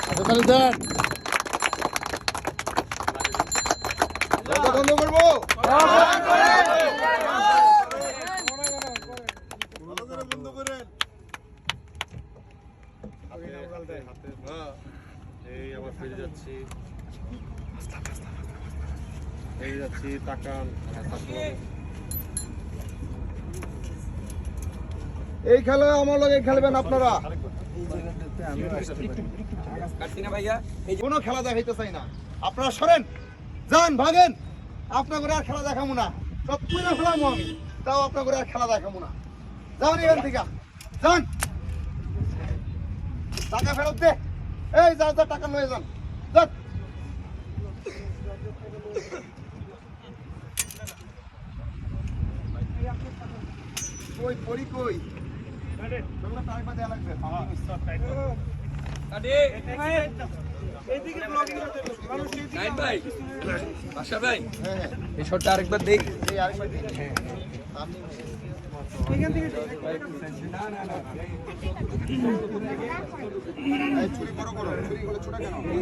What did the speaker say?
তাহলে দেন বন্ধ করবো বন্ধ করেন এই আবার ফিরে যাচ্ছি ফিরে যাচ্ছি তাকান এই খেলা আমার লগে খেলবেন আপনারা কোনো খেলা দেখাইতে চাই না আপনারা সরেন যান ভাগেন আপনার করে আর খেলা দেখাবো না সব পুরো খেলামো আমি তাও আপনার করে আর খেলা দেখাবো না যান এখান থেকে যান টাকা ফেরত দে এই যা যা টাকা লয়ে যান যান কই পড়ি কই তোমরা টাকা দেয়া লাগবে ভাই বাসা ভাই হ্যাঁ এই শটটা আরেকবার দেখ এই আরেকবার দিন হ্যাঁ আপনি এখান থেকে না না না এই চুরি করো চুরি করে ছোটা কেন